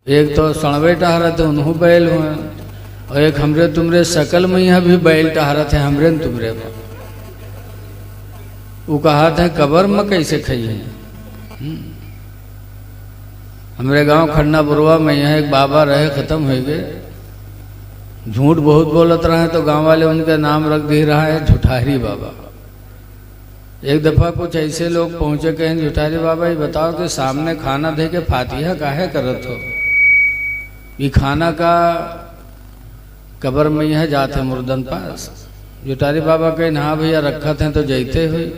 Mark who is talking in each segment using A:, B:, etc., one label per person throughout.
A: एक तो सणवे टहरत उन्हों बैल हुए, और एक हमरे तुमरे सकल में यहाँ भी बैल टहरत है हमरे न तुमरे में। वो कहा था कबर में कैसे खाइए। हमरे गांव खन्ना बुरवा में यहाँ एक बाबा रहे, खत्म हो गए। झूठ बहुत बोलत रहे तो गांव वाले उनके नाम रख दे रहा है झुठारी बाबा। एक दफा कुछ ऐसे लोग पहुंचे, कहें झुठारी बाबा ये बताओ कि सामने खाना दे के फातिहा काहे करत हो। ये खाना का कबर में यह जाते मुर्दन पास। झुठारी बाबा कहें हाँ भैया रखत हैं तो जैते हुए।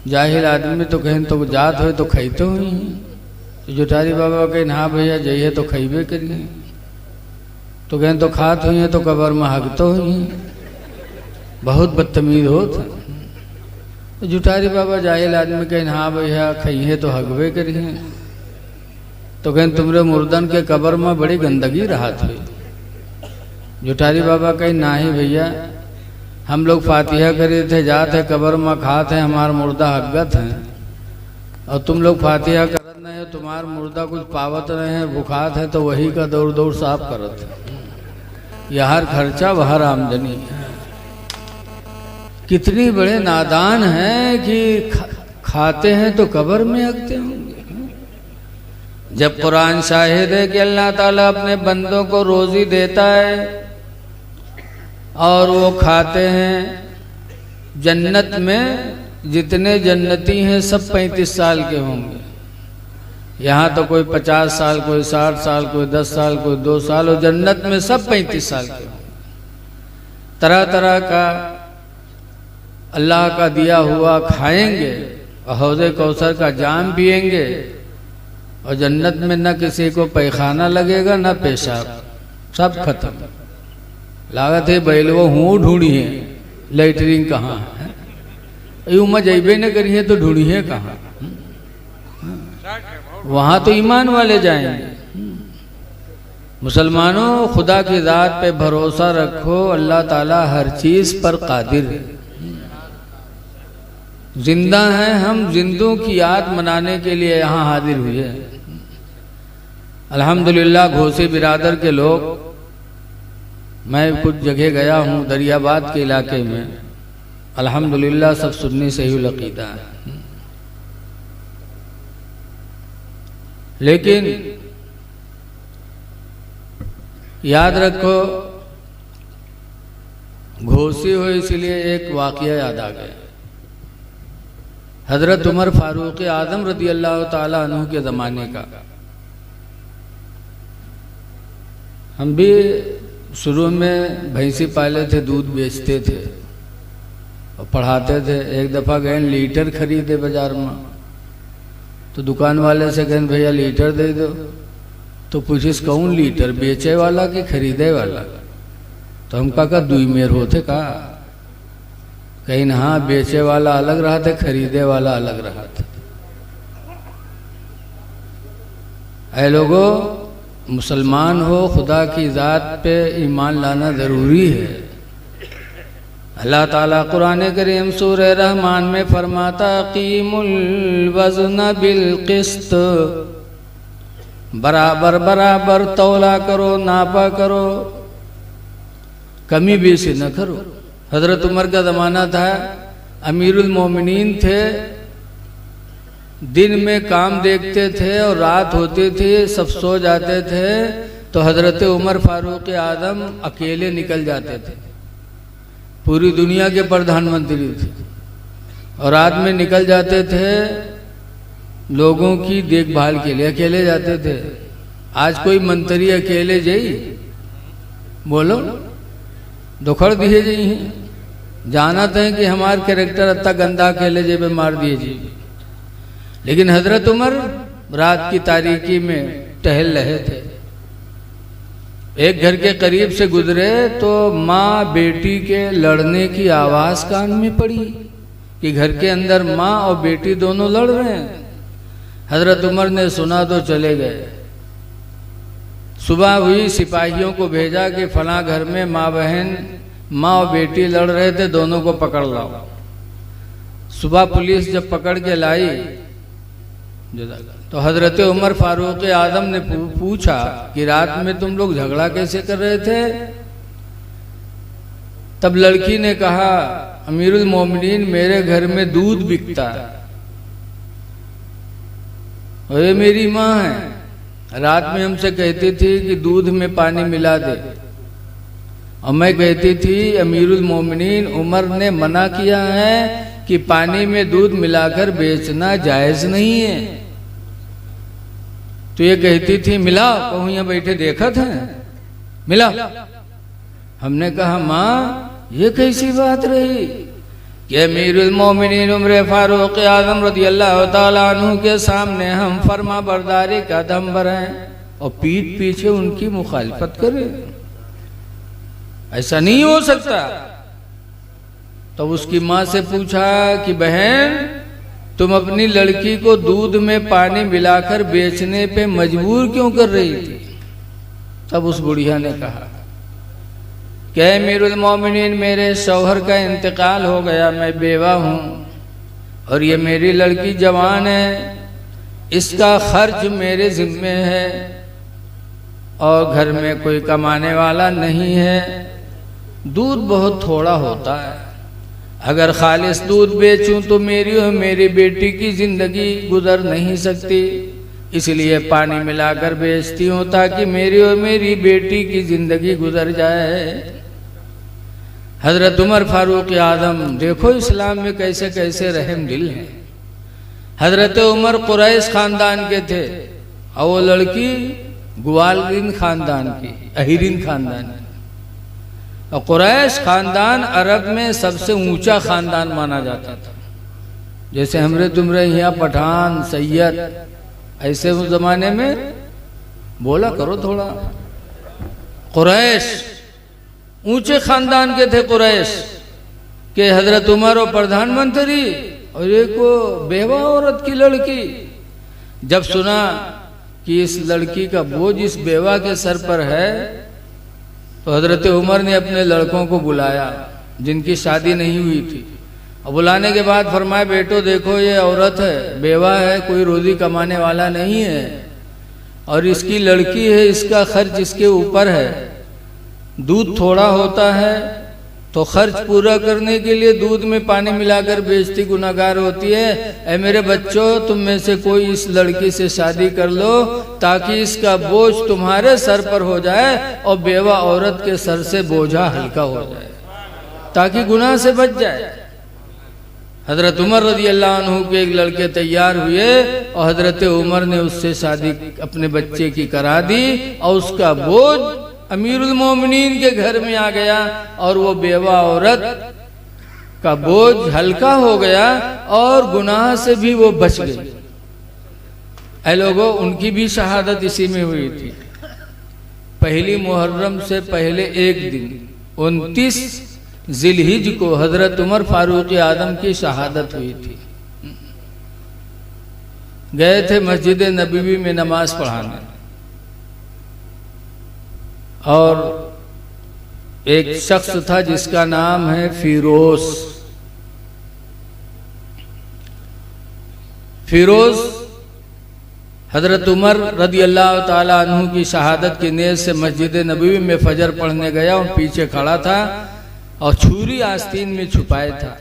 A: जाहिल आदमी तो कहें तो जात हो तो खैते हुई। झुठारी बाबा कहें हाँ भैया जइए तो खैबे करिए। तो कहें तो खात हुई है तो कबर में हगतो हुई। बहुत बदतमीज होत। झुठारी बाबा जाहिल आदमी कहें हाँ भैया खइए तो हगबे करिए। तो कहें तुमरे मुर्दन के कबर में बड़ी गंदगी रहा थी। झुठारी बाबा कहें ना ही भैया हम लोग फातिहा करे थे, जाते कबर में खाते हैं, हमारा मुर्दा हगत है। और तुम लोग फातिहा करत नहीं है, तुम्हारा मुर्दा कुछ पावत नहीं है, भुखात है तो वही का दौड़ दौड़ साफ करत है। यहार खर्चा वहार आमदनी है। कितनी बड़े नादान हैं कि खाते हैं तो कबर में हगते होंगे। जब कुरान शाहिद है कि अल्लाह ताला अपने बंदों को रोजी देता है और वो खाते हैं। जन्नत में जितने जन्नती हैं सब 35 साल के होंगे। यहाँ तो कोई 50 साल, कोई 60 साल, कोई 10 साल, कोई 2 साल, और जन्नत में सब 35 साल के होंगे। तरह तरह का अल्लाह का दिया हुआ खाएंगे और हौज़े कौसर का जाम पिएंगे। और जन्नत में न किसी को पैखाना लगेगा न पेशाब, सब खत्म। लागत है बैलवो हूँ ढूंढी है लेटरिन कहाँ है। यूँ में जैबे न करिए तो ढूंढिए कहाँ। वहाँ तो ईमान वाले जाएंगे। मुसलमानों खुदा की ज़ात पे भरोसा रखो। अल्लाह ताला हर चीज़ पर कादिर है। जिंदा हैं हम, जिंदों की याद मनाने के लिए यहाँ हाजिर हुए। अल्हम्दुलिल्लाह घोसी बिरादर के लोग, मैं कुछ जगह गया हूँ दरियाबाद के इलाके में, अल्हम्दुलिल्लाह सब सुन्नी सही अक़ीदा है। लेकिन याद रखो घोसी हो, इसलिए एक वाक़या याद आ गया। हजरत उमर फारूक आज़म रज़ी अल्लाह ताला अन्हु के ज़माने का। हम भी शुरू में भैंसी पाले थे, दूध बेचते थे और पढ़ाते थे। एक दफ़ा गए लीटर खरीदे बाजार में, तो दुकान वाले से कहें भैया लीटर दे दो। तो पूछिस कौन लीटर, बेचे वाला कि खरीदे वाला। तो हम कहा दुई मेर होते का। कहीं हाँ बेचे वाला अलग रहा था, खरीदे वाला अलग रहा था। ऐ लोगो मुसलमान हो, खुदा की ज़ात पे ईमान लाना ज़रूरी है। अल्लाह ताला कुरान करीम सूरह रहमान में फरमाता क़ीमुल वज़्न बिल क़िस्त, बराबर बराबर तौला करो, नापा करो, कमी बेसी न करो। हज़रत उमर का ज़माना था, अमीरुल मोमिनीन थे, दिन में काम देखते थे और रात होती थी सब सो जाते थे। तो हज़रत उमर फारूक आज़म अकेले निकल जाते थे। पूरी दुनिया के प्रधानमंत्री थे और रात में निकल जाते थे लोगों की देखभाल के लिए, अकेले जाते थे। आज कोई मंत्री अकेले जाई बोलो दुखड़ दिए जी हैं, जानते हैं कि हमार कैरेक्टर अत्ता गंदा अकेले जेबे मार दिए जी। लेकिन हजरत उमर रात की तारीकी में टहल रहे थे। एक घर के करीब से गुजरे तो माँ बेटी के लड़ने की आवाज़ कान में पड़ी कि घर के अंदर माँ और बेटी दोनों लड़ रहे हैं। हजरत उमर ने सुना तो चले गए। सुबह हुई, सिपाहियों को भेजा कि फलां घर में माँ और बेटी लड़ रहे थे, दोनों को पकड़ लाओ। सुबह पुलिस जब पकड़ के लाई, तो हजरत उमर फारूक आजम ने पूछा कि रात में तुम लोग झगड़ा कैसे कर रहे थे? तब लड़की ने कहा, अमीरुल मोमिनीन, मेरे घर में दूध बिकता है और ये मेरी माँ है, रात में हमसे कहती थी कि दूध में पानी मिला दे, और मैं कहती थी अमीरुल मोमिनीन उमर ने मना किया है कि पानी में दूध मिलाकर बेचना जायज नहीं है। तो ये कहती थी मिला, कहूँ यहाँ बैठे देखा था, मिला। हमने कहा माँ ये कैसी बात रही कि अमीरुल मोमिनीन उमर फारूक आजम रज़ी अल्लाह तआला अन्हु के सामने हम फर्मा बरदारी का दम भरें और पीठ पीछे उनकी मुखालिफत करें? ऐसा नहीं हो सकता। तो उसकी माँ से पूछा कि बहन, तुम अपनी लड़की को दूध में पानी मिलाकर बेचने पे मजबूर क्यों कर रही थी? तब उस बुढ़िया ने कहा कि अमीरुल मोमिनीन, मेरे शौहर का इंतकाल हो गया, मैं बेवा हूँ और ये मेरी लड़की जवान है, इसका खर्च मेरे जिम्मे है और घर में कोई कमाने वाला नहीं है, दूध बहुत थोड़ा होता है, अगर खालिस दूध बेचूं तो मेरी और मेरी बेटी की जिंदगी गुजर नहीं सकती, इसलिए पानी मिलाकर बेचती हूँ ताकि मेरी और मेरी बेटी की जिंदगी गुजर जाए। हजरत उमर फारूक आजम, देखो इस्लाम में कैसे कैसे रहम दिल हैं। हजरत उमर कुरैश खानदान के थे और वो लड़की ग्वालिन खानदान की, अहिरिन खानदान की। और कुरैश खानदान अरब में सबसे ऊंचा खानदान माना जाता था। जैसे हमरे तुमरे यहाँ पठान, सैयद, ऐसे उस जमाने में बोला करो थोड़ा। कुरैश ऊंचे खानदान के थे कुरैश के। हजरत उमर और प्रधानमंत्री और एक बेवा औरत की लड़की। जब सुना कि इस लड़की का बोझ इस बेवा के सर पर है तो हजरत उमर ने अपने लड़कों को बुलाया जिनकी शादी नहीं हुई थी, और बुलाने के बाद फरमाया, बेटो देखो ये औरत है, बेवा है, कोई रोजी कमाने वाला नहीं है और इसकी लड़की है, इसका खर्च इसके ऊपर है, दूध थोड़ा होता है तो खर्च पूरा करने के लिए दूध में पानी मिलाकर बेचती गुनाहगार होती है। ऐ मेरे बच्चों, तुम में से कोई इस लड़की से शादी कर लो ताकि इसका बोझ तुम्हारे सर पर हो जाए और बेवा औरत के सर से बोझा हल्का हो जाए, ताकि गुनाह से बच जाए। हजरत उमर रज़ी अल्लाह अन्हु के एक लड़के तैयार हुए और हजरत उमर ने उससे शादी अपने बच्चे की करा दी और उसका बोझ अमीरुल मोमिनीन के घर में आ गया और वो बेवा औरत का बोझ हल्का हो गया और गुनाह से भी वो बच गई। ऐ लोगों, उनकी भी शहादत इसी में हुई थी। पहली मुहर्रम से पहले एक दिन 29 जिलहिज को हजरत उमर फारूक आजम की शहादत हुई थी। गए थे मस्जिद नबवी में नमाज पढ़ाने और एक शख्स था जिसका नाम है फिरोज। फिरोज हजरत उमर रज़ी अल्लाह ताला अन्हु की शहादत की नीयत से मस्जिद नबवी में फजर पढ़ने गया और पीछे खड़ा था और छुरी आस्तीन में छुपाए था।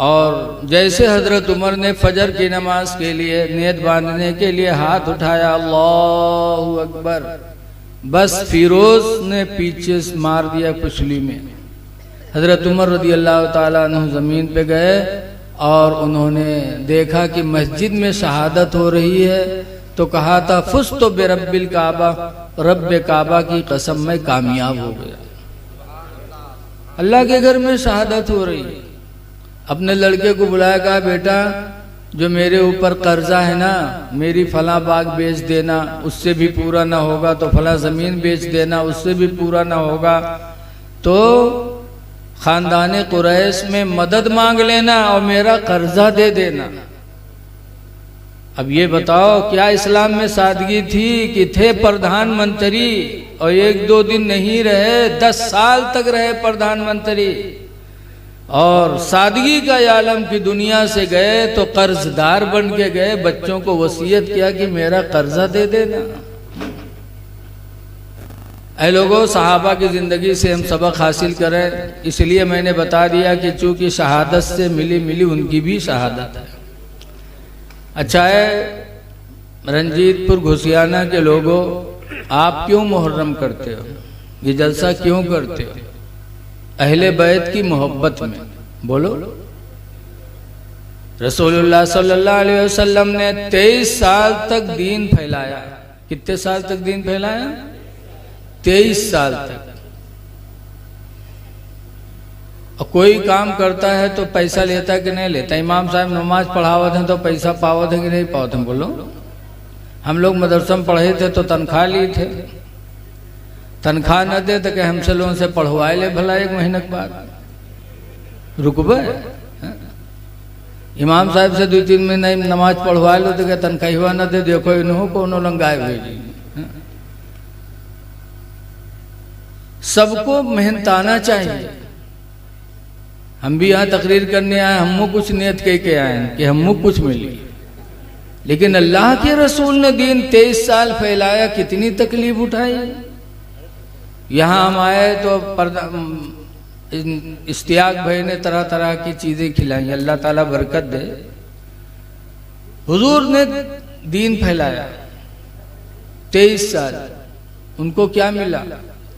A: और जैसे हजरत उमर ने फजर की नमाज के लिए नियत बांधने के लिए हाथ उठाया, अल्लाहु अकबर, बस फिरोज ने पीछे मार दिया पुछली में। हजरत उमर रज़ी अल्लाह ताला अन्हु जमीन पे गए और उन्होंने देखा कि मस्जिद में शहादत हो रही है तो कहा था, फुस्तु बिरब्बिल काबा, रब काबा की कसम में कामयाब हो गया। अल्लाह के घर में शहादत हो रही है। अपने लड़के को बुलाया, कहा बेटा जो मेरे ऊपर कर्जा है ना, मेरी फला बाग बेच देना, उससे भी पूरा ना होगा तो फला जमीन बेच देना, उससे भी पूरा ना होगा तो खानदान कुरैश में मदद मांग लेना और मेरा कर्जा दे देना। अब ये बताओ, क्या इस्लाम में सादगी थी कि थे प्रधानमंत्री और एक दो दिन नहीं रहे, 10 साल तक रहे प्रधानमंत्री और सादगी का आलम की दुनिया से गए तो कर्जदार बन के गए। बच्चों को वसीयत किया कि मेरा कर्जा दे देना। ऐ लोगों, सहाबा की ज़िंदगी से हम सबक हासिल करें। इसलिए मैंने बता दिया कि चूंकि शहादत से मिली उनकी भी शहादत है। अच्छा है, रंजीतपुर घुसियाना के लोगों, आप क्यों मुहर्रम करते हो? ये जलसा क्यों करते हो? अहले बैत की मोहब्बत में। बोलो, रसूलुल्लाह सल्लल्लाहु अलैहि वसल्लम ने 23 साल तक दीन फैलाया। कितने साल तक दीन फैलाया? 23 साल तक। और कोई काम करता है तो पैसा लेता कि नहीं लेता? इमाम साहब नमाज पढ़ावत हैं तो पैसा पावत है कि नहीं पावत हैं? बोलो। हम लोग मदरसा में पढ़े थे तो तनख्वाह लिए थे। तनख्वाह न दे तो क्या हमसे लोगों से पढ़वाए ले भला 1 महीने के बाद रुकबे? इमाम साहब से 2-3 महीने नमाज पढ़वा लो तो क्या तनख्वाह हुआ न दे? देखो इन्हों को उन्होंने गाय भेजी। सबको मेहनताना चाहिए। हम भी यहाँ तकरीर करने आए, हमको कुछ नियत कह के आए कि हमको कुछ मिली। लेकिन अल्लाह के रसूल ने दीन 23 साल फैलाया, कितनी तकलीफ उठाई। यहाँ हम आए तो इश्तियाक भाई ने तरह तरह की चीजें खिलाई, अल्लाह ताला बरकत दे। हुजूर ने दीन फैलाया 23 साल। उनको क्या मिला?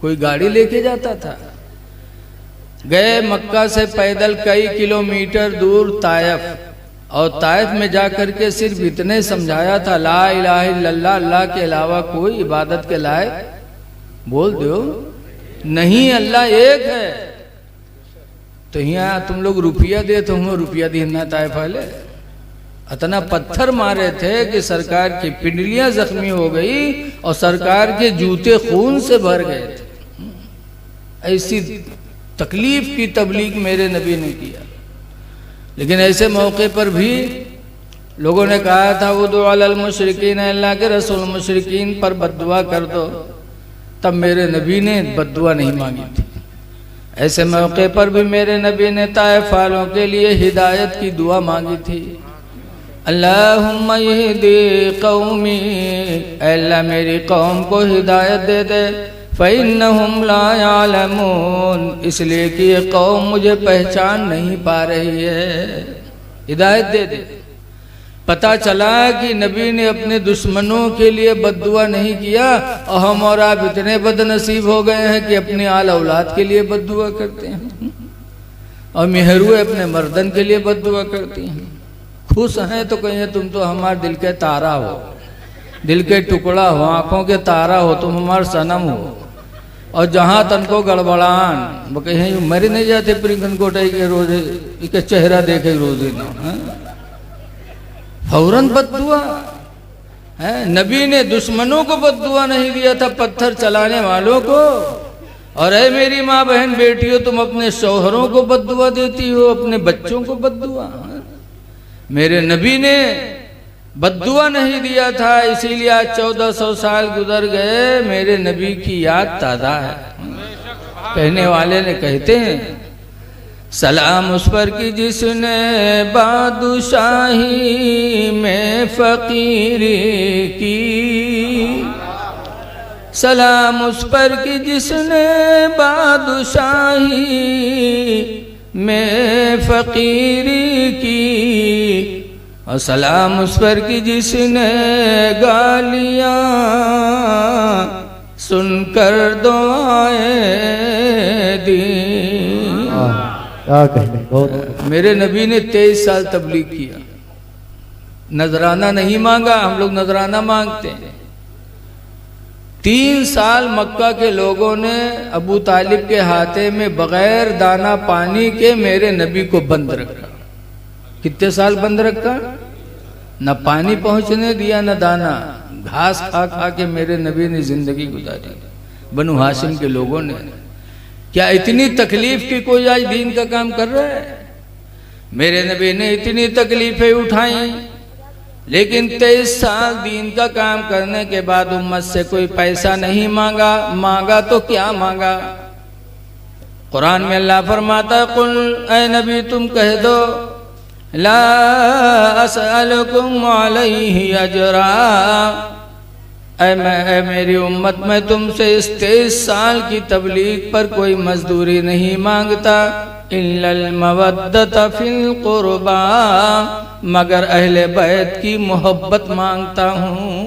A: कोई गाड़ी लेके जाता था? गए मक्का से पैदल कई किलोमीटर दूर ताइफ, और ताइफ में जाकर के सिर्फ इतने समझाया था, ला इलाहा इल्लल्लाह, अल्लाह के अलावा कोई इबादत के लायक बोल दो नहीं, अल्लाह एक है। तो यहाँ तुम लोग रुपया दे तो हम रुपया देना ताइफ वाले। इतना पत्थर मारे थे कि सरकार की पिंडलियां जख्मी हो गई और सरकार के जूते खून से भर गए थे। ऐसी तकलीफ की तबलीग मेरे नबी ने किया। लेकिन ऐसे मौके पर भी लोगों ने कहा था, उदु अलल मुशरिकीन, अल्लाह के रसूल मुशरिकीन पर बद्दुआ कर दो। तब मेरे नबी ने बद्दुआ नहीं मांगी थी। ऐसे मौके पर भी मेरे नबी ने ताइफ वालों के लिए हिदायत की दुआ मांगी थी। अल्लाहुम्मा यहदी कौमी, अल्लाह मेरी कौम को हिदायत दे दे। फ़इन्नहुम ला यालमून, इसलिए कि ये कौम मुझे पहचान नहीं पा रही है। हिदायत दे दे। पता चला कि नबी ने अपने दुश्मनों के लिए बद्दुआ नहीं किया, और हम और आप इतने बदनसीब हो गए हैं कि अपनी आल औलाद के लिए बद्दुआ करते हैं, और मेहरुए अपने मर्दन के लिए बद्दुआ करती हैं। खुश हैं तो कहें तुम तो हमारे दिल के तारा हो, दिल के टुकड़ा हो, आंखों के तारा हो, तुम हमारे सनम हो। और जहाँ तनको गड़बड़ान वो कहें मरे नहीं जाते प्रिंकन कोटाई के रोजे, इसके चेहरा देखे रोजे ना फौरन बद्दुआ है। नबी ने दुश्मनों को बद्दुआ नहीं दिया था, पत्थर चलाने वालों को। और है मेरी माँ बहन बेटियों, तुम अपने शौहरों को बद्दुआ देती हो, अपने बच्चों को बद्दुआ। मेरे नबी ने बद्दुआ नहीं दिया था, इसीलिए आज 1400 साल गुजर गए, मेरे नबी की याद ताज़ा है। कहने वाले ने कहते हैं, सलाम उस पर कि जिसने बादशाही में फकीरी की, सलाम उस पर कि जिसने बादशाही में फकीरी की, और सलाम उस पर कि जिसने गालियाँ सुनकर दुआएं दी। मेरे नबी ने 23 साल तबलीग किया, नजराना नहीं मांगा। हम लोग नजराना मांगते हैं। 3 साल मक्का के लोगों ने अबू तालिब के हाथे में बगैर दाना पानी के मेरे नबी को बंद रखा। कितने साल बंद रखा? न पानी पहुंचने दिया न दाना, घास खा खा के मेरे नबी ने जिंदगी गुजारी। बनु हाशिम के लोगों ने क्या इतनी तकलीफ की कोई आज दीन का काम कर रहा है? मेरे नबी ने इतनी तकलीफें उठाई, लेकिन 23 साल दीन का काम करने के बाद उम्मत से कोई पैसा नहीं मांगा। मांगा तो क्या मांगा? कुरान में अल्लाह फरमाता है, कुल ऐ नबी तुम कह दो, ला असअलुकुम अलैहि अजरा, ऐ मेरी उम्मत, मैं तुमसे इस 23 साल की तबलीग पर कोई मजदूरी नहीं मांगता, इल्लल मवद्दत फिल कुर्बा, मगर अहले बैत की मोहब्बत मांगता हूँ।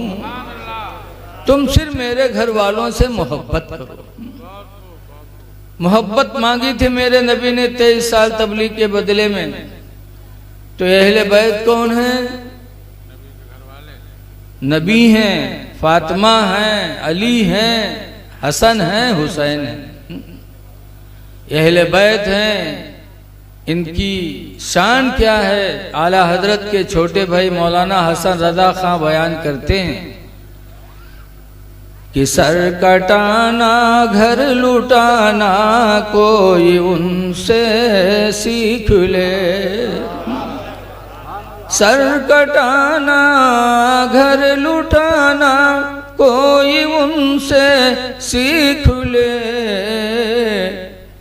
A: तुम सिर्फ मेरे घर वालों से मोहब्बत करो। मोहब्बत मांगी थी मेरे नबी ने 23 साल तबलीग के बदले में। तो अहले बैत कौन है? नबी हैं, फातिमा हैं, अली हैं, हसन हैं, हुसैन हैं, अहले बैत हैं। इनकी शान क्या है? आला हजरत के छोटे भाई मौलाना हसन रजा खां बयान करते हैं कि सर कटाना घर लुटाना कोई उनसे सीख ले, सर कटाना घर लुटाना कोई उनसे सीख ले,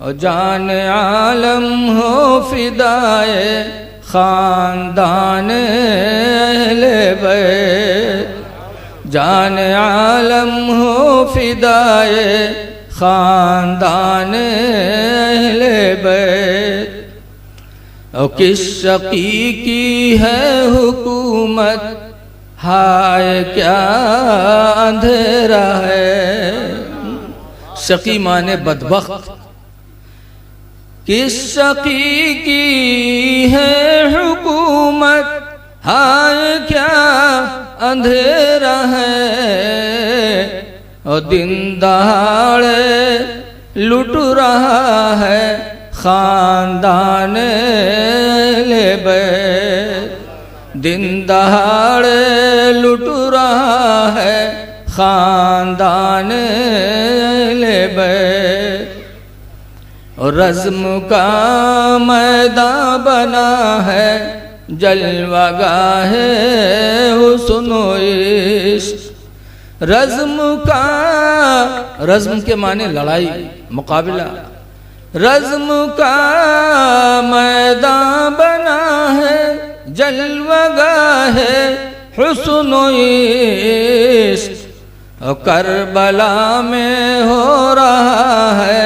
A: और जान आलम हो फिदाए खानदान अहले बैत, जान आलम हो फिदाए खानदान अहले बैत। और किस शकी की है हुकूमत, हाय क्या अंधेरा है। शकी माने बदबख्त। किस शकी की है हुकूमत, हाय क्या अंधेरा है। और दिन दहाड़े लुट रहा है खानदान अहले बैत, दिन दहाड़े लुट रहा है खानदान अहले बैत। और रज़्म का मैदान बना है जलवागाहे हुस्न इश्क। रज़्म के माने लड़ाई, मुकाबला। रज़्म का मैदान बना है जलवागाहे हुस्न इश्क। और करबला में हो रहा है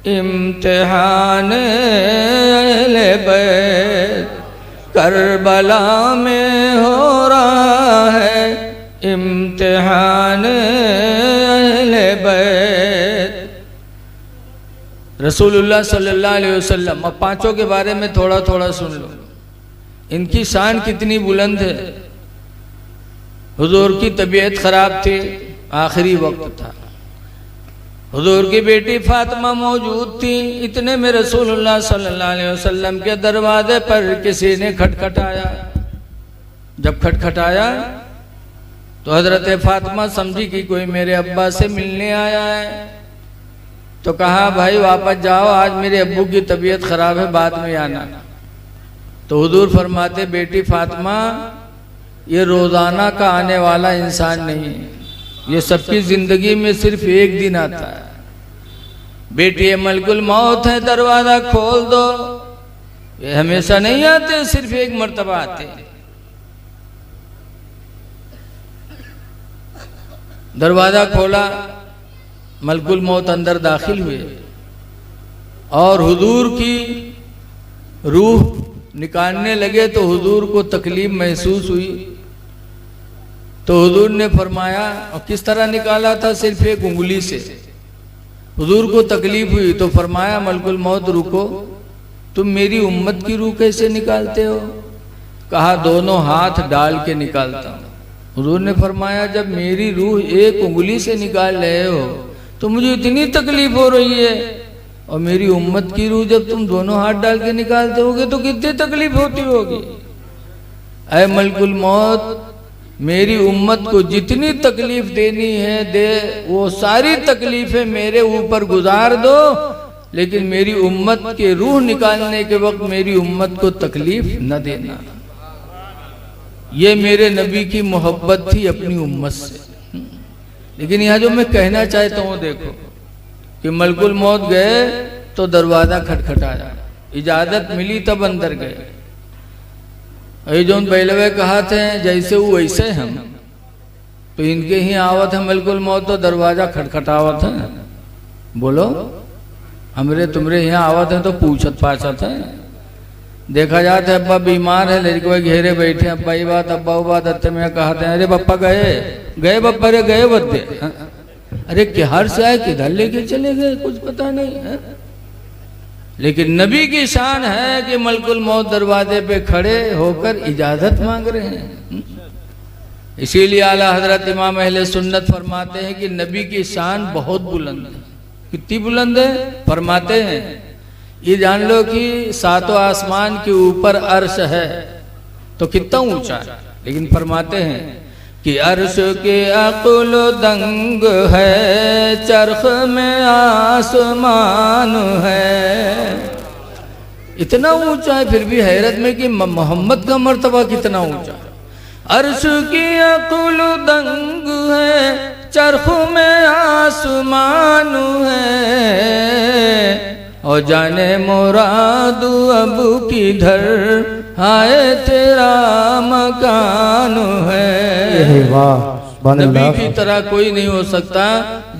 A: इम्तिहान अहले बैत, करबला में हो रहा है इम्तिहान अहले बैत। रसूलुल्लाह सल्लल्लाहु अलैहि वसल्लम, अब पांचों के बारे में थोड़ा थोड़ा सुन लो, इनकी शान कितनी बुलंद है। हुजूर की तबीयत खराब थी, आखिरी वक्त था, हुजूर की बेटी फातिमा मौजूद थी। इतने में रसूलुल्लाह सल्लल्लाहु अलैहि वसल्लम के दरवाजे पर किसी ने खटखटाया। जब खटखटाया तो हजरत फातिमा समझी कि कोई मेरे अब्बा से मिलने आया है। तो कहा, भाई वापस जाओ, आज मेरे अब्बू की तबीयत खराब है, बाद में आना। तो हुजूर फरमाते, बेटी फातिमा, ये रोजाना का आने वाला इंसान नहीं है, ये सबकी जिंदगी में सिर्फ एक दिन आता है। बेटी ये मलकुल मौत है, दरवाजा खोल दो। ये हमेशा नहीं आते, सिर्फ एक मर्तबा आते। दरवाजा खोला, मलकुल मौत अंदर दाखिल हुए और हुजूर की रूह निकालने लगे। तो हुजूर को तकलीफ महसूस हुई। तो हुजूर ने फरमाया, और किस तरह निकाला था? सिर्फ एक उंगली से। हुजूर को तकलीफ हुई तो फरमाया, मलकुल मौत रुको, तुम मेरी उम्मत की रूह कैसे निकालते हो? कहा, दोनों हाथ डाल के निकालता हूँ। हुजूर ने फरमाया, जब मेरी रूह एक उंगली से निकाल रहे हो तो मुझे इतनी तकलीफ हो रही है, और मेरी उम्मत की रूह जब तुम दोनों हाथ डाल के निकालते होगे तो कितनी तकलीफ होती होगी। ऐ मलकुल मौत, मेरी उम्मत को जितनी तकलीफ देनी है दे, वो सारी तकलीफें मेरे ऊपर गुजार दो, लेकिन मेरी उम्मत के रूह निकालने के वक्त मेरी उम्मत को तकलीफ न देना। ये मेरे नबी की मोहब्बत थी अपनी उम्मत से। लेकिन यहाँ जो मैं कहना चाहता हूँ, देखो कि मलकुल मौत गए तो दरवाजा खटखटाया, इजाजत मिली तब अंदर गए। ये जो बैलवे कहा थे जैसे वो वैसे हम, तो इनके ही आवत है मलकुल मौत, तो दरवाजा खटखटावत है। बोलो हमरे तुमरे यहाँ आवत है तो पूछत पाछत है। देखा जाता है अब्बा बीमार है, लड़के घेरे बैठे, अब्बा ये बात अब्बा वो बात, अत्ते में कहते हैं अरे बप्पा गए गए बप्पा, अरे गए बद्दे, अरे किहर से आए किधर लेके चले गए कुछ पता नहीं है। लेकिन नबी की शान है कि मलकुल मौत दरवाजे पे खड़े होकर इजाजत मांग रहे हैं। इसीलिए आला हजरत इमाम अहले सुन्नत फरमाते हैं कि नबी की शान बहुत बुलंद है। कितनी बुलंद है? फरमाते हैं ये जान लो कि सातों आसमान के ऊपर अर्श है तो कितना ऊंचा है, लेकिन फरमाते हैं कि अर्श के अकुल दंग है, चरख में आसमान है। इतना ऊंचा है, फिर भी हैरत में कि मोहम्मद का मर्तबा कितना ऊंचा है। अर्श की अकुल दंग है, चरख में आसमान है, और जाने मुराद अब किधर हाय तेरा मकान है। नबी की तरह कोई नहीं हो सकता,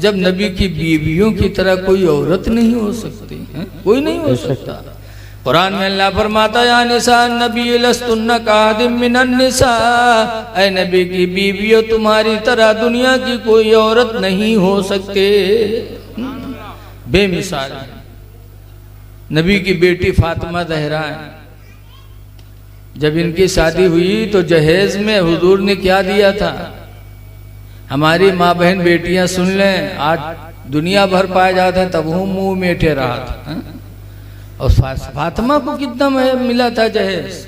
A: जब नबी की बीवियों की तरह कोई औरत नहीं हो सकती है, कोई नहीं हो सकता। कुरान में अल्लाह फरमाता या निसा नबी लस्तुन्ना कादिम मिनन निसा, ऐ नबी की बीवियों तुम्हारी तरह दुनिया की कोई औरत नहीं हो सकते। बेमिसाल है। नबी की बेटी फातिमा ज़हरा है, जब इनकी शादी हुई तो जहेज में हुजूर ने क्या दिया था। हमारी माँ बहन बेटियां सुन लें, आज दुनिया भर पाए जाते हैं तब हूँ मुंह मीठे रहा था। और फातिमा को कितना मिला था जहेज।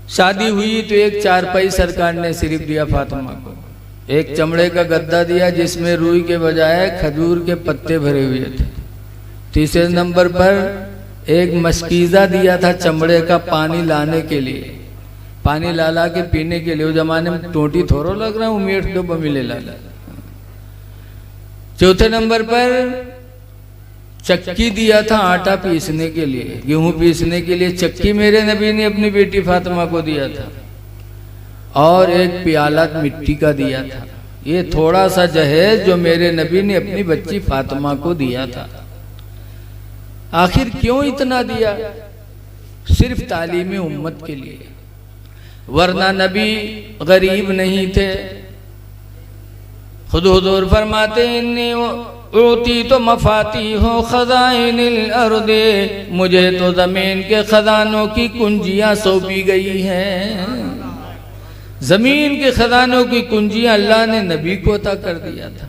A: शादी हुई तो एक चारपाई सरकार ने सिर्फ दिया फातिमा को, एक चमड़े का गद्दा दिया जिसमें रुई के बजाय खजूर के पत्ते भरे हुए थे। तीसरे नंबर पर एक मशकीज़ा दिया था चमड़े का पानी लाने के लिए, पानी ला के पीने के लिए। उस जमाने में टोटी थोड़ो लग रहा हूँ, मीठ दो मिले ला। चौथे नंबर पर चक्की दिया था आटा पीसने के लिए, गेहूं पीसने के लिए चक्की मेरे नबी ने अपनी बेटी फातिमा को दिया था, और एक प्याला मिट्टी का दिया था। ये थोड़ा सा जहेज जो मेरे नबी ने अपनी बच्ची फातिमा को दिया था। आखिर क्यों इतना दिया? सिर्फ तालीम उम्मत के लिए, वरना नबी गरीब नहीं थे। खुद हुजूर फरमाते इन्नी उती तो मफाती हो खजाइनिल अर्दे, मुझे तो जमीन के खजानों की कुंजियां सौंपी गई हैं। जमीन के खजानों की कुंजियां अल्लाह ने नबी को अता कर दिया था।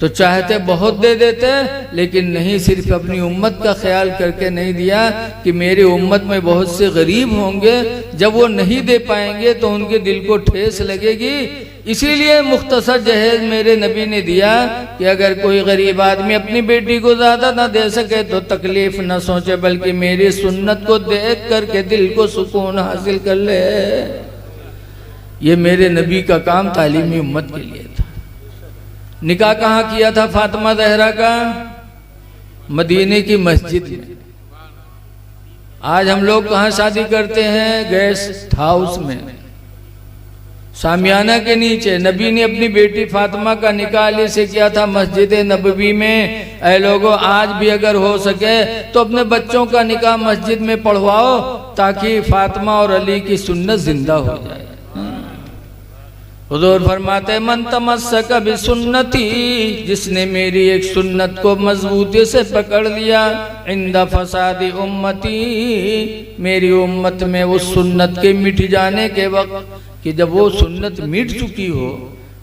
A: तो चाहते बहुत दे देते, लेकिन नहीं, सिर्फ अपनी उम्मत का ख्याल करके नहीं दिया कि मेरी उम्मत में बहुत से गरीब होंगे, जब वो नहीं दे पाएंगे तो उनके दिल को ठेस लगेगी। इसीलिए मुख्तसर जहेज मेरे नबी ने दिया कि अगर कोई गरीब आदमी अपनी बेटी को ज्यादा ना दे सके तो तकलीफ न सोचे, बल्कि मेरी सुन्नत को देख करके दिल को सुकून हासिल कर ले। ये मेरे नबी का काम तालीमी उम्मत के लिए था। निकाह कहाँ किया था फातिमा ज़हरा का? मदीने की मस्जिद में। आज हम लोग कहाँ शादी करते हैं? गेस्ट हाउस में, सामियाना के नीचे। नबी ने अपनी बेटी फातिमा का निकाह अली से किया था मस्जिद नबवी में। ऐ लोगों, आज भी अगर हो सके तो अपने बच्चों का निकाह मस्जिद में पढ़वाओ, ताकि फातिमा और अली की सुन्नत जिंदा हो जाए। हुजूर फरमाते मन तमस्सक बि सुन्नती, जिसने मेरी एक सुन्नत को मजबूती से पकड़ लिया, इंदा फसादी उम्मती, मेरी उम्मत में उस सुन्नत के मिट जाने के वक्त, कि जब वो सुन्नत मिट चुकी हो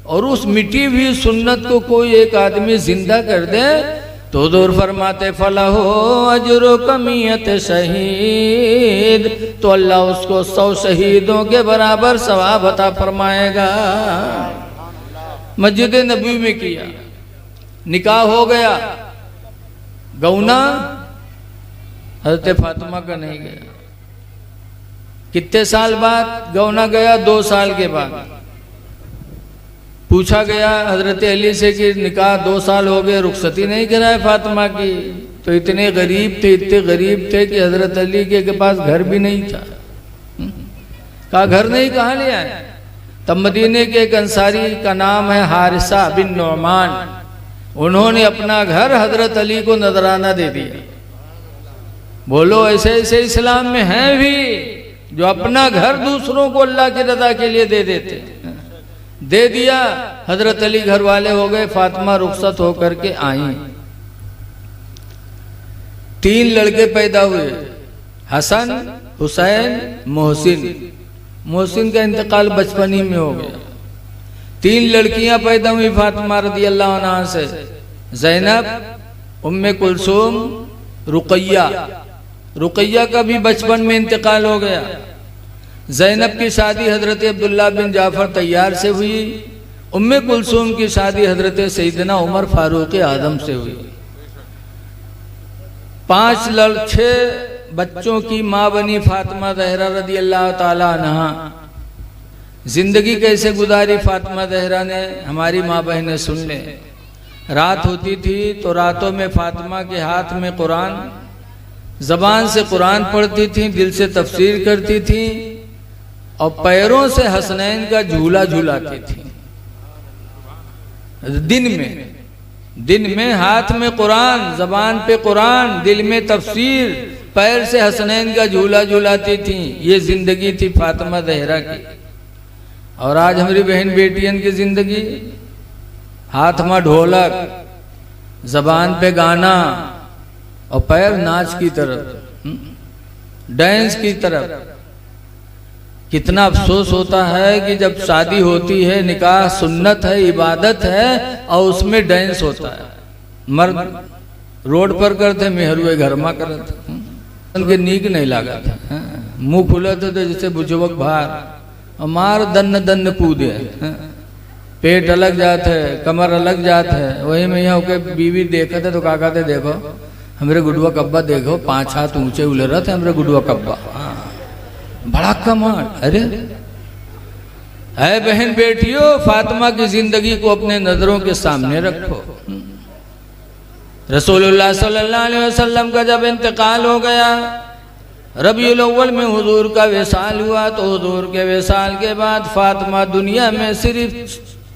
A: और उस मिटी हुई सुन्नत को कोई एक आदमी जिंदा कर दे, तो हुजूर फरमाते फलाहो अजरो कमियत शहीद, तो अल्लाह उसको 100 शहीदों के बराबर सवाब अता फरमाएगा। मस्जिद नबी में किया, निकाह हो गया। गौना हज़रत फातिमा का नहीं गया। कितने साल बाद गौना गया? 2 साल के बाद। पूछा गया हजरत अली से कि निकाह 2 साल हो गए, रुखसती नहीं कराए फातिमा की। तो इतने गरीब थे कि हजरत अली के पास घर भी नहीं था। कहा घर नहीं, कहाँ ले आए? तब मदीने के एक अंसारी का नाम है हारिसा बिन नौमान, उन्होंने अपना घर हजरत अली को नजराना दे दिया। बोलो ऐसे ऐसे इस्लाम में हैं भी जो अपना घर दूसरों को अल्लाह की रजा के लिए दे देते। दे दिया, हजरत अली घर वाले हो गए, फातिमा रुखसत होकर के आई। 3 लड़के पैदा हुए, हसन, हुसैन, मोहसिन। मोहसिन का इंतकाल बचपन ही में हो गया। 3 लड़कियां पैदा हुई फातिमा रदी अल्लाह अन्हा से, ज़ैनब, उम्मे कुलसूम, रुकैया। रुकैया का भी बचपन में इंतकाल हो गया। ज़ैनब की शादी हजरत अब्दुल्ला बिन जाफर तैयार से हुई। उम्मे कुलसूम की शादी हजरत सैयदना उमर फारूक आजम से हुई। 6 बच्चों की माँ बनी फातिमा ज़हरा रदी अल्लाह ताला अन्हा। जिंदगी कैसे गुजारी फातिमा ज़हरा ने, हमारी माँ बहनें सुन ले। रात होती थी तो रातों में फातिमा के हाथ में कुरान, जबान से कुरान पढ़ती थी, दिल से तफसीर करती थी और पैरों से हसनैन का झूला झूलाती थी। दिन में हाथ में कुरान, जबान पे कुरान, दिल में तफसीर, पैर से हसनैन का झूला झूलाती थी। ये जिंदगी थी फातिमा ज़हरा की। और आज हमारी बहन बेटियन की जिंदगी, हाथ में ढोलक, जबान पे गाना और पैर नाच की तरफ, डांस की तरफ। कितना अफसोस होता है कि जब शादी होती है, निकाह सुन्नत है, इबादत है, और उसमें डांस होता है। मर्द रोड पर करते, मेहरुए घर में करते, उनके नीक नहीं लगा था। मुंह खुले थे तो जैसे बुझवक बाहर, और मार दन्न दन्न कूदे, पेट अलग जाते है, कमर अलग जाते है। वही में यहाँ के बीवी देखते थे तो का कहते, देखो हमरे गुडुआ कब्बा, देखो 5 हाथ ऊंचे उले रहे थे हमरे गुडुआ कब्बा, बड़ा कमाल। अरे है बहन बेटियों, फातिमा की जिंदगी को अपने नजरों के सामने रखो। रसूलुल्लाह सल्लल्लाहु अलैहि वसल्लम का जब इंतकाल हो गया, रबीउल अव्वल में हुजूर का विसाल हुआ, तो हुजूर के विसाल के बाद फातिमा दुनिया में सिर्फ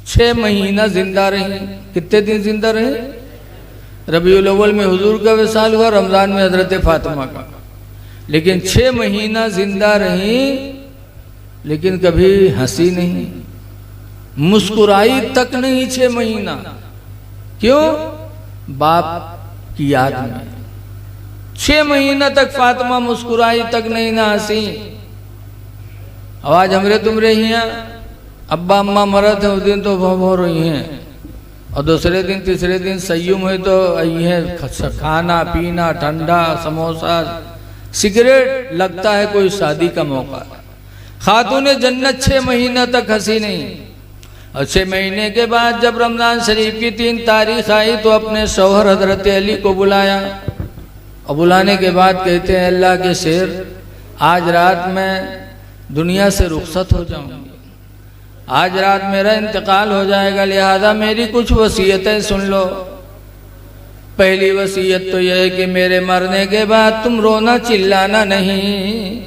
A: 6 महीना जिंदा रही। कितने दिन जिंदा रहे? रबीउल अव्वल में हुजूर का विसाल हुआ, रमजान में हजरत फातिमा का। लेकिन 6 महीना जिंदा रही, लेकिन कभी हंसी नहीं, मुस्कुराई तक नहीं 6 महीना। क्यों? बाप की याद में। 6 महीना तक फातिमा मुस्कुराई तक नहीं, ना हंसी। आवाज हमरे तुमरे ही हैं, अब्बा अम्मा मरद है उस दिन तो भो रही हैं, और दूसरे दिन तीसरे दिन सय्युम है तो आई है, खाना पीना, ठंडा, समोसा, सिगरेट, लगता है कोई शादी का मौका। खातून जन्नत 6 महीना तक हंसी नहीं। और 6 महीने के बाद जब रमजान शरीफ की 3 तारीख आई तो अपने शौहर हजरत अली को बुलाया, और बुलाने के बाद कहते हैं, अल्लाह के शेर, आज रात मैं दुनिया से रुखसत हो जाऊंगी, आज रात मेरा इंतकाल हो जाएगा, लिहाजा मेरी कुछ वसीयतें सुन लो। पहली वसीयत तो यह है कि मेरे मरने के बाद तुम रोना चिल्लाना नहीं।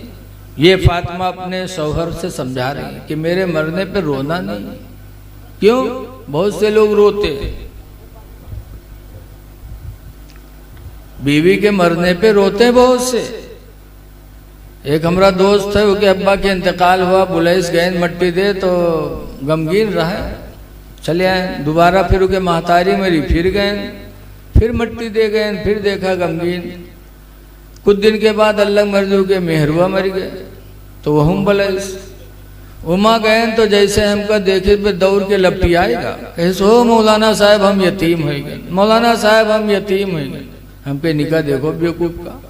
A: ये फातिमा अपने शौहर से समझा रही है कि मेरे मरने पे रोना नहीं। क्यों? बहुत से लोग रोते हैं, बीवी के मरने पे रोते हैं बहुत से। एक हमारा दोस्त है, उसके अब्बा के इंतकाल हुआ, बुलाइस गए मट्टी दे, तो गमगीन रहा, चले आए। दोबारा फिर उसके महतारी मरी, फिर गए, फिर मट्टी दे गए, फिर देखा गमगीन। कुछ दिन के बाद अल्लाह मर्जू के मेहरुआ मर गए, तो वह बुलाइस उमा गए, तो जैसे हमका देखे पे दौड़ के लपटी आएगा, कैसे हो मौलाना साहब हम यतीम हो गए, मौलाना साहब हम यतीम हो गए। हमके निकाह देखो बेवकूफ का,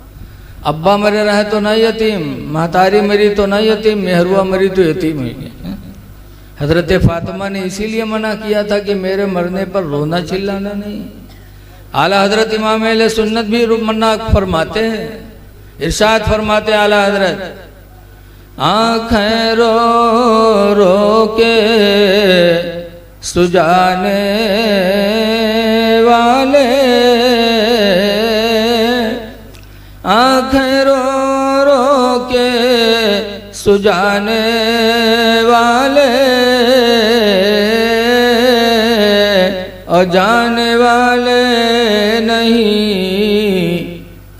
A: अब्बा मरे रहे तो ना यतीम, महतारी मरी तो ना यतीम, मेहरुआ मरी तो यतीम हो गए। हजरत फातिमा ने इसीलिए मना किया था कि मेरे मरने पर रोना चिल्लाना नहीं। आला हजरत इमाम अहले सुन्नत भी मना फरमाते हैं, इरशाद फरमाते आला हजरत, आँखें रो रो के सुजाने वाले, आँखें रो रो के सुजाने वाले, और जाने वाले नहीं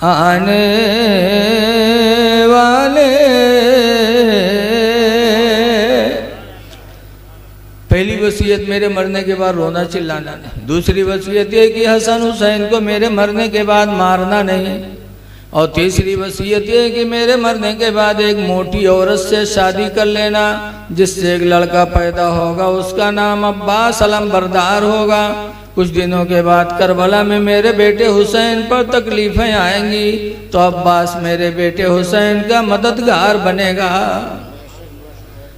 A: आने वाले। पहली वसीयत मेरे मरने के बाद रोना चिल्लाना नहीं। दूसरी वसीयत ये कि हसन हुसैन को मेरे मरने के बाद मारना नहीं। और तीसरी वसीयत ये कि मेरे मरने के बाद एक मोटी औरत से शादी कर लेना, जिससे एक लड़का पैदा होगा, उसका नाम अब्बास अलमबरदार होगा। कुछ दिनों के बाद करबला में मेरे बेटे हुसैन पर तकलीफें आएंगी, तो अब्बास मेरे बेटे हुसैन का मददगार बनेगा।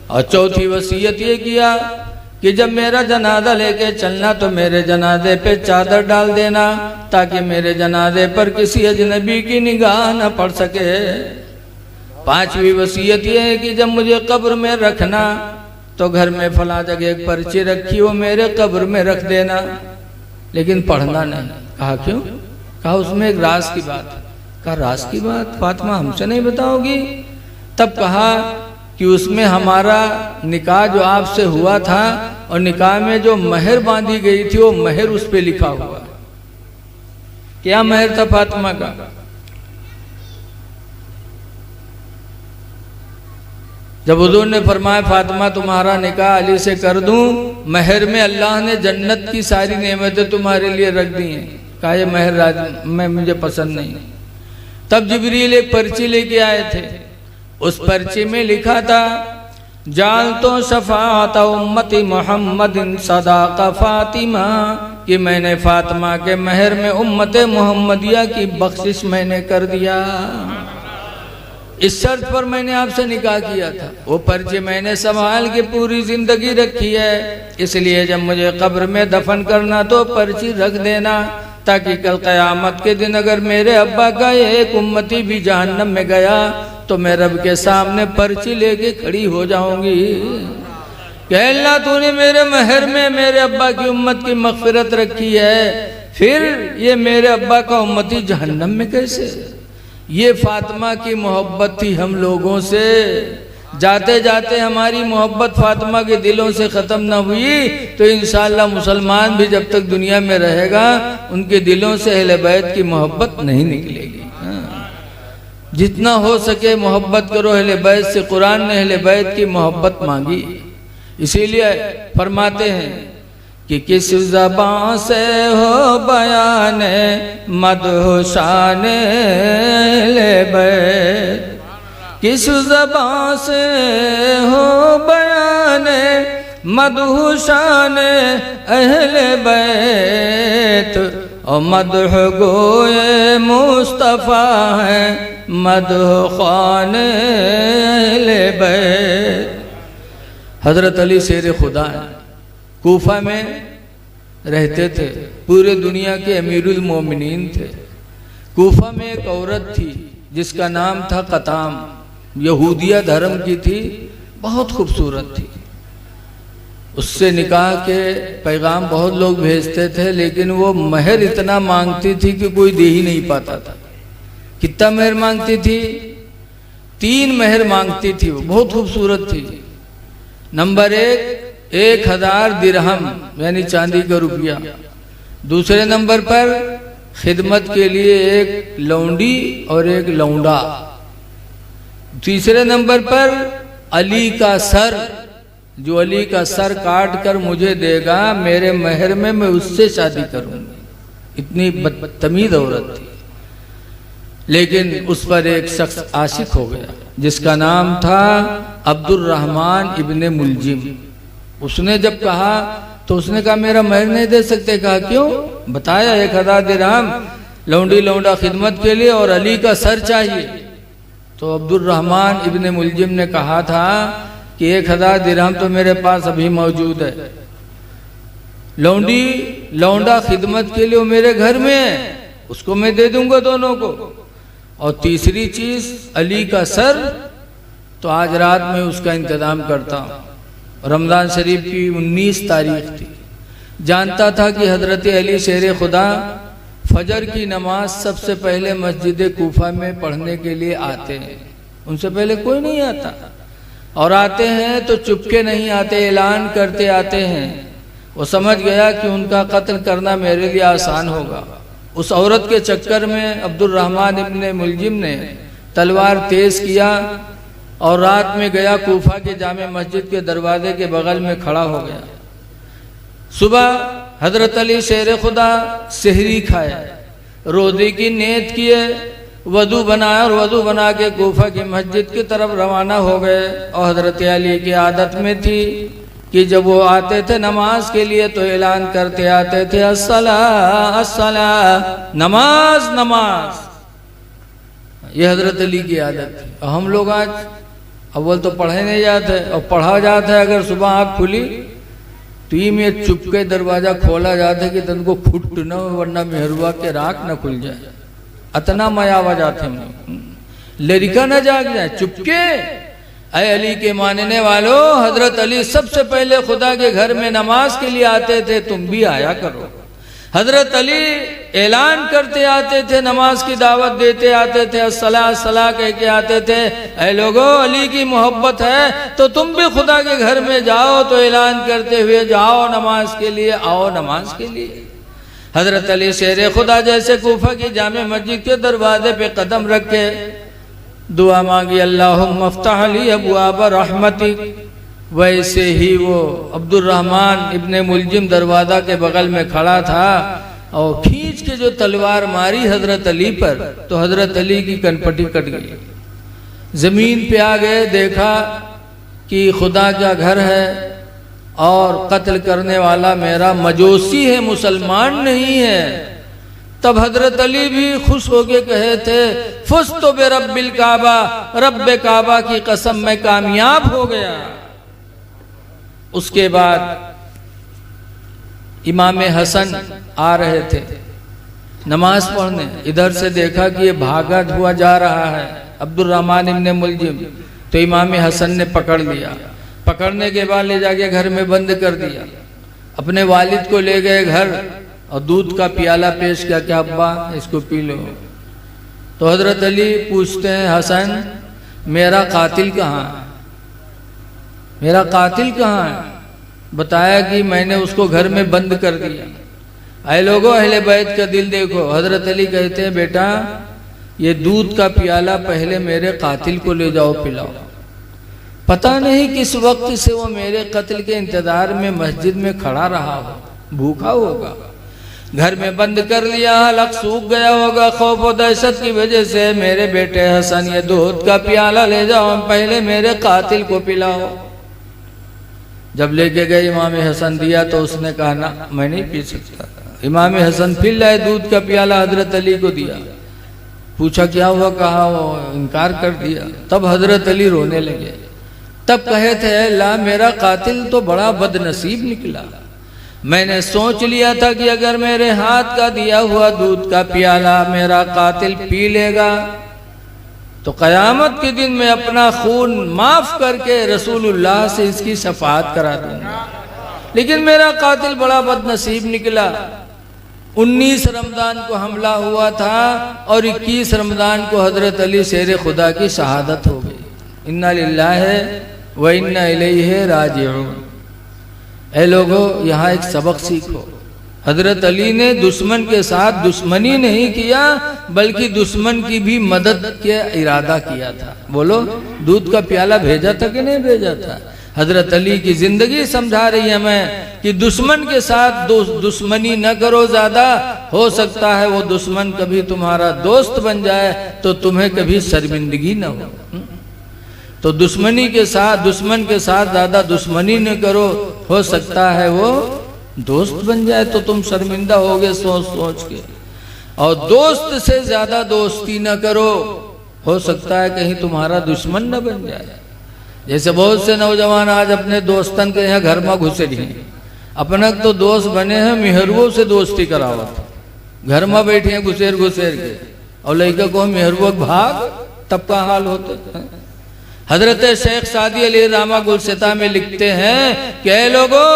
A: और चौथी वसीयत ये किया कि जब मेरा जनाजा लेके चलना तो मेरे जनाजे पे चादर डाल देना, ताकि मेरे जनाजे पर किसी अजनबी की निगाह न पड़ सके। पांचवी वसीयत ये है कि जब मुझे कब्र में रखना तो घर में फला जगह एक पर्ची रखी, वो मेरे कब्र में रख देना, लेकिन पढ़ना नहीं। कहा क्यों? कहा उसमें एक राज की बात है। कहा राज की बात फातिमा हमसे नहीं बताओगी? तब कहा कि उसमें हमारा निकाह जो आपसे हुआ था और निकाह में जो महर बांधी गई थी वो महर उस पे लिखा हुआ। क्या महर था फातिमा का? जब हुजूर ने फरमाया फातिमा तुम्हारा निकाह अली से कर दूं, महर में अल्लाह ने जन्नत की सारी नेमतें तुम्हारे लिए रख दी हैं। कहा ये महर मैं मुझे पसंद नहीं। तब जिब्रील एक पर्ची लेके आए थे, उस पर्ची में लिखा था जाल तो शफात उम्मती मोहम्मदिन सदाका फातिमा, कि मैंने फातिमा के महर में उम्मत मोहम्मदिया की बख्शिश मैंने कर दिया। इस शर्त पर मैंने आपसे निकाह किया था। वो पर्ची मैंने संभाल के पूरी जिंदगी रखी है, इसलिए जब मुझे कब्र में दफन करना तो पर्ची रख देना, ताकि कल क़यामत के दिन अगर मेरे अब्बा का एक उम्मती भी जहन्नम में गया तो मैं रब के सामने पर्ची लेके खड़ी हो जाऊंगी कि अल्लाह तूने मेरे महर में मेरे अब्बा की उम्मत की मग़फ़िरत रखी है, फिर ये मेरे अब्बा का उम्मती जहन्नम में कैसे? ये फातिमा की मोहब्बत थी हम लोगों से। जाते जाते हमारी मोहब्बत फातिमा के दिलों से ख़त्म न हुई तो इंशाअल्लाह मुसलमान भी जब तक दुनिया में रहेगा उनके दिलों से अहले बैत की मोहब्बत नहीं निकलेगी। जितना हो सके मोहब्बत करो अहले बैत से। कुरान ने अहले बैत की मोहब्बत मांगी, इसीलिए फरमाते हैं कि किस ज़बान से हो बयान मदह शान अहले बैत, किस ज़बान से हो बयान मदह शान अहले बैत, और मदह गोए मुस्तफ़ा है मदह खान अहले बैत। हज़रत अली शेर खुदा है, कूफा में रहते थे, पूरे दुनिया के अमीरुल मोमिनीन थे। कूफा में एक औरत थी जिसका नाम था कताम, यहूदिया धर्म की थी, बहुत खूबसूरत थी। उससे निकाह के पैगाम बहुत लोग भेजते थे, लेकिन वो महर इतना मांगती थी कि कोई दे ही नहीं पाता था। कितना महर मांगती थी? 3 महर मांगती थी। वो बहुत खूबसूरत थी। नंबर 1 1000 दिरहम यानी चांदी का रुपया। दूसरे नंबर पर खिदमत के लिए एक लौंडी और एक लौंडा। तीसरे नंबर पर अली का सर, जो अली का सर काट कर मुझे देगा मेरे महर में, मैं उससे शादी करूंगी। इतनी बदतमीज औरत थी। लेकिन उस पर एक शख्स आशिक हो गया जिसका नाम था अब्दुर्रहमान इब्ने मुलजिम। उसने जब कहा तो उसने कहा मेरा महर नहीं दे सकते। कहा क्यों? बताया 1000 दिरहम लौंडी लौंडा खिदमत के लिए और अली का सर चाहिए। तो अब्दुर्रहमान इब्ने मुलजिम ने कहा था कि 1000 दिरहम तो मेरे पास अभी मौजूद है, लौंडी लौंडा खिदमत के लिए वो मेरे घर में है, उसको मैं दे दूंगा दोनों को। और तीसरी चीज अली का सर, तो आज रात में उसका इंतजाम करता हूँ। रमज़ान शरीफ की 19 तारीख थी। जानता था कि हजरत अली शेर खुदा फजर की नमाज सबसे पहले मस्जिद कूफा में पढ़ने के लिए आते हैं, उनसे पहले कोई नहीं आता, और आते हैं तो चुपके नहीं आते, ऐलान करते आते हैं। वो समझ गया कि उनका कत्ल करना मेरे लिए आसान होगा। उस औरत के चक्कर में अब्दुर्रहमान इब्ने मुलजिम ने तलवार तेज किया और रात में गया कूफा के जामे मस्जिद के दरवाजे के बगल में खड़ा हो गया। सुबह हजरत अली शेर खुदा सहरी खाए, रोज़े की नीयत किए, वजू बनाया और वजू बना के कूफा की मस्जिद की तरफ रवाना हो गए। और हजरत अली की आदत में थी कि जब वो आते थे नमाज के लिए तो ऐलान करते आते थे, अस्सला अस्सला, नमाज नमाज। ये हजरत अली की आदत थी। और हम लोग आज अव्वल तो पढ़े नहीं जाते, और पढ़ा जाता है अगर सुबह आँख खुली तो ये में चुपके दरवाजा खोला जाता है कि तुमको खुट न हो, वरना मेहरुआ के राख न खुल जाए। अतना मयावा जाते हम, लड़का न जाग जाए चुपके। अय अली के मानने वालों, हजरत अली सबसे पहले खुदा के घर में नमाज के लिए आते थे, तुम भी आया करो। हजरत अली ऐलान करते आते थे, नमाज की दावत देते आते थे, अस्सला अस्सला कह के आते थे। ऐ लोगो, अली की मोहब्बत है तो तुम भी खुदा के घर में जाओ, तो ऐलान करते हुए जाओ नमाज के लिए, आओ नमाज के लिए। हजरत अली शेर खुदा जैसे कूफा की जामे मस्जिद के दरवाजे पे कदम रखे, दुआ मांगी, अल्लाहुम्मा अफ्तह ली अबवाब रहमतिक। वैसे ही वो अब्दुर्रहमान इब्ने मुलजिम दरवाजा के बगल में खड़ा था और खींच के जो तलवार मारी हजरत अली पर, तो हजरत अली की कनपटी कट गई। जमीन पे आ गए, देखा कि खुदा का घर है और कत्ल करने वाला मेरा मजूसी है, मुसलमान नहीं है। तब हजरत अली भी खुश होके कहे थे, फुस्तु बिरब्बिल काबा, रब्बे काबा की कसम मैं कामयाब हो गया। उसके बाद इमाम हसन आ रहे थे नमाज पढ़ने, इधर से देखा कि ये भागा हुआ जा रहा है अब्दुर्रहमान इब्ने मुलजिम, तो इमाम हसन ने पकड़ लिया। पकड़ने के बाद ले जाके घर में बंद कर दिया। अपने वालिद को ले गए घर और दूध का प्याला पेश किया कि अब्बा इसको पी लो। तो हजरत अली पूछते हैं, हसन मेरा कातिल कहाँ है, मेरा कातिल कहाँ है? बताया कि मैंने उसको घर में बंद कर दिया। आए लोगों, अहले बैत का दिल देखो। हजरत अली कहते हैं, बेटा ये दूध का प्याला पहले मेरे कातिल को ले जाओ पिलाओ। पता नहीं किस वक्त से वो मेरे कत्ल के इंतजार में मस्जिद में खड़ा रहा हो, भूखा होगा। घर में बंद कर लिया, हलक सूख गया होगा खौफ और दहशत की वजह से। मेरे बेटे हसन ये दूध का प्याला ले जाओ, पहले मेरे कातिल को पिलाओ। जब लेके गए इमाम हसन दिया तो उसने कहा ना मैं नहीं पी सकता। इमाम हसन फिर लाए दूध का प्याला, हजरत अली को दिया। पूछा क्या हुआ, कहा वो इनकार कर दिया। तब हजरत अली रोने लगे। तब कहे थे, ला मेरा कातिल तो बड़ा बदनसीब निकला। मैंने सोच लिया था कि अगर मेरे हाथ का दिया हुआ दूध का प्याला मेरा कातिल पी लेगा तो कयामत के दिन मैं अपना खून माफ करके रसूलुल्लाह से इसकी शफाअत करा दूंगा। लेकिन मेरा कातिल बड़ा बदनसीब निकला। 19 रमजान को हमला हुआ था और 21 रमजान को हजरत अली शेर खुदा की शहादत हो गई। इन्ना लिल्लाहि व इन्ना इलैहि राजिऊन। ऐ लोगों, यहाँ एक सबक सीखो। हजरत अली ने दुश्मन के साथ दुश्मनी नहीं किया, बल्कि दुश्मन की भी मदद के इरादा किया था। बोलो, दूध का प्याला भेजा था कि नहीं भेजा था? हजरत अली की जिंदगी समझा रही है हमें कि दुश्मन के साथ दुश्मनी न करो ज्यादा। हो सकता है वो दुश्मन कभी तुम्हारा दोस्त बन जाए तो तुम्हें कभी शर्मिंदगी न हो। तो दुश्मन के साथ ज्यादा दुश्मनी न करो, हो सकता है वो दोस्त बन जाए तो तुम शर्मिंदा होगे सोच सोच के। और दोस्त से ज्यादा दोस्ती न करो, हो सकता है कहीं तुम्हारा दुश्मन न बन जाए। जैसे बहुत से नौजवान आज अपने दोस्तन के यहाँ घर में घुसे रहे, अपना तो दोस्त बने हैं, मेहरुओं से दोस्ती करावत, घर में बैठे हैं घुसेर के, और लड़का को मेहरुआ भाग, तब का हाल होता है। हजरत शेख सादी अली रामा गुलसिता में लिखते हैं कि लोगों,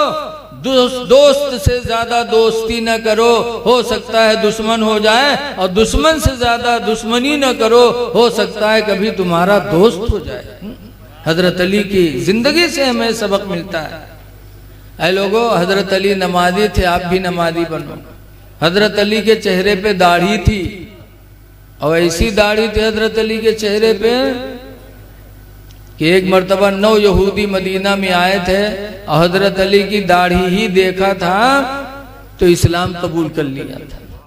A: दोस्त से ज्यादा दोस्ती न करो, हो सकता है दुश्मन हो जाए, और दुश्मन से ज्यादा दुश्मनी न करो, हो सकता है कभी तुम्हारा दोस्त हो जाए। हजरत अली की जिंदगी से हमें सबक मिलता है। ऐ लोगों, हजरत अली नमाजी थे, आप भी नमाजी बनो। हजरत अली के चेहरे पे दाढ़ी थी, और ऐसी दाढ़ी थी हजरत अली के चेहरे पे कि एक मर्तबा 9 यहूदी मदीना में आए थे और हजरत अली की दाढ़ी ही देखा था तो इस्लाम कबूल कर लिया था।